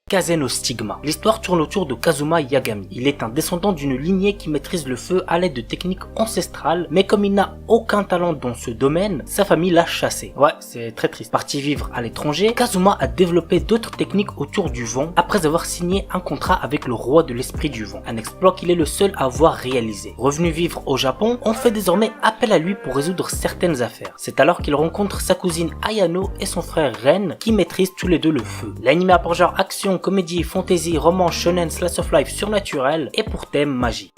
Kazen au stigma. L'histoire tourne autour de Kazuma Yagami. Il est un descendant d'une lignée qui maîtrise le feu à l'aide de techniques ancestrales, mais comme il n'a aucun talent dans ce domaine, sa famille l'a chassé. Ouais, c'est très triste. Parti vivre à l'étranger, Kazuma a développé d'autres techniques autour du vent après avoir signé un contrat avec le roi de l'esprit du vent, un exploit qu'il est le seul à avoir réalisé. Revenu vivre au Japon, on fait désormais appel à lui pour résoudre certaines affaires. C'est alors qu'il rencontre sa cousine Ayano et son frère Ren qui maîtrisent tous les deux le feu. L'anime a pour genre action, comédie, fantasy, roman, shonen, slice of life surnaturel et pour thème magie.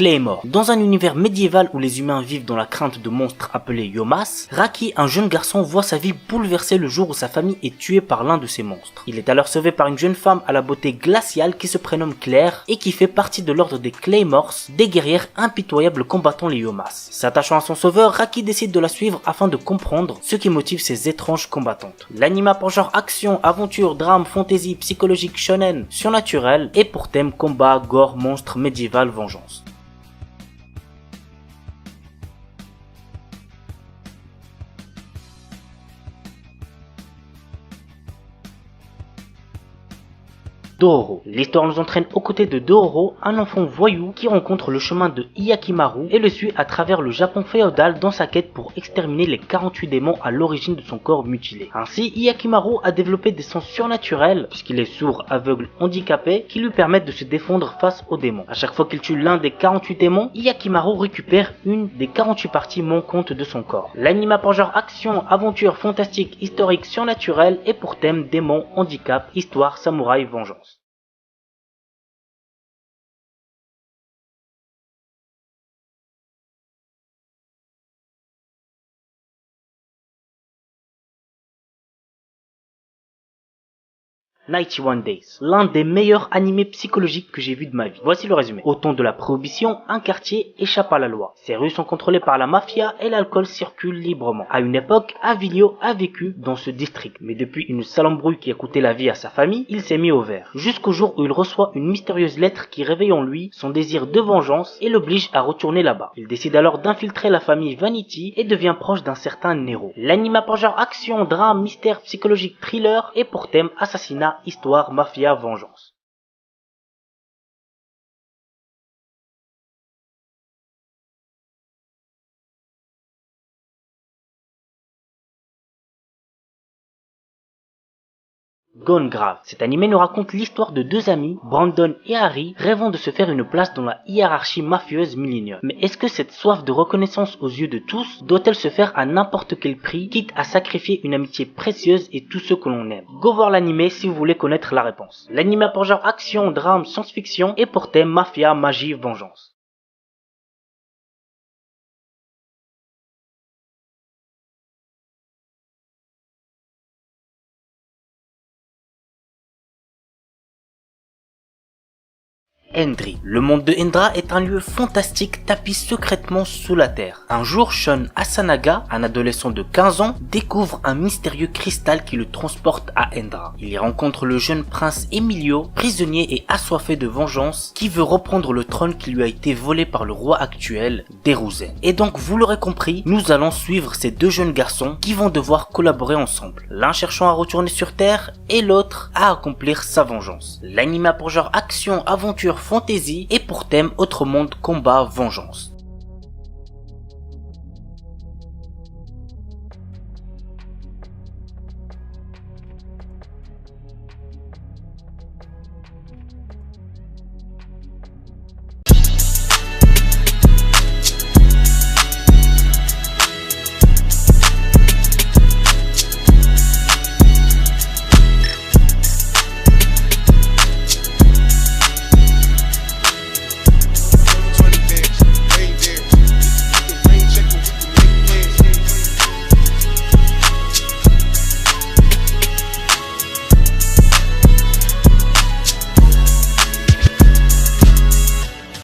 Claymore. Dans un univers médiéval où les humains vivent dans la crainte de monstres appelés Yomas, Raki, un jeune garçon, voit sa vie bouleversée le jour où sa famille est tuée par l'un de ces monstres. Il est alors sauvé par une jeune femme à la beauté glaciale qui se prénomme Claire et qui fait partie de l'ordre des Claymores, des guerrières impitoyables combattant les Yomas. S'attachant à son sauveur, Raki décide de la suivre afin de comprendre ce qui motive ces étranges combattantes. L'anime a pour genre action, aventure, drame, fantasy, psychologique, shonen, surnaturel et pour thème combat, gore, monstre, médiéval, vengeance. Dororo. L'histoire nous entraîne aux côtés de Dororo, un enfant voyou qui rencontre le chemin de Hyakimaru et le suit à travers le Japon féodal dans sa quête pour exterminer les 48 démons à l'origine de son corps mutilé. Ainsi, Hyakimaru a développé des sens surnaturels, puisqu'il est sourd, aveugle, handicapé, qui lui permettent de se défendre face aux démons. À chaque fois qu'il tue l'un des 48 démons, Hyakimaru récupère une des 48 parties manquantes de son corps. L'anime a pour genre action, aventure, fantastique, historique, surnaturel et pour thème démons, handicap, histoire, samouraï, vengeance.91 Days, l'un des meilleurs animés psychologiques que j'ai vu de ma vie. Voici le résumé. Au temps de la prohibition, un quartier échappe à la loi. Ses rues sont contrôlées par la mafia et l'alcool circule librement. À une époque, Avilio a vécu dans ce district, mais depuis une sale embrouille qui a coûté la vie à sa famille, il s'est mis au vert. Jusqu'au jour où il reçoit une mystérieuse lettre qui réveille en lui son désir de vengeance et l'oblige à retourner là-bas. Il décide alors d'infiltrer la famille Vanity et devient proche d'un certain Nero. L'anime a pour genre action, drame, mystère, psychologique, thriller et pour thème assassinat, histoire, mafia, vengeance. Gone Grave. Cet animé nous raconte l'histoire de deux amis, Brandon et Harry, rêvant de se faire une place dans la hiérarchie mafieuse Millennium. Mais est-ce que cette soif de reconnaissance aux yeux de tous doit-elle se faire à n'importe quel prix, quitte à sacrifier une amitié précieuse et tous ceux que l'on aime? Go voir l'animé si vous voulez connaître la réponse. L'anime a pour genre action, drame, science-fiction et pour thème mafia, magie, vengeance. Hendry. Le monde de Hendra est un lieu fantastique tapi secrètement sous la terre. Un jour, Shun Asanaga, un adolescent de 15 ans, découvre un mystérieux cristal qui le transporte à Hendra. Il y rencontre le jeune prince Emilio, prisonnier et assoiffé de vengeance, qui veut reprendre le trône qui lui a été volé par le roi actuel, Deruzen. Et donc, vous l'aurez compris, nous allons suivre ces deux jeunes garçons qui vont devoir collaborer ensemble. L'un cherchant à retourner sur terre et l'autre à accomplir sa vengeance. L'anime a pour genre action, aventure, fantasy et pour thème autre monde, combat, vengeance.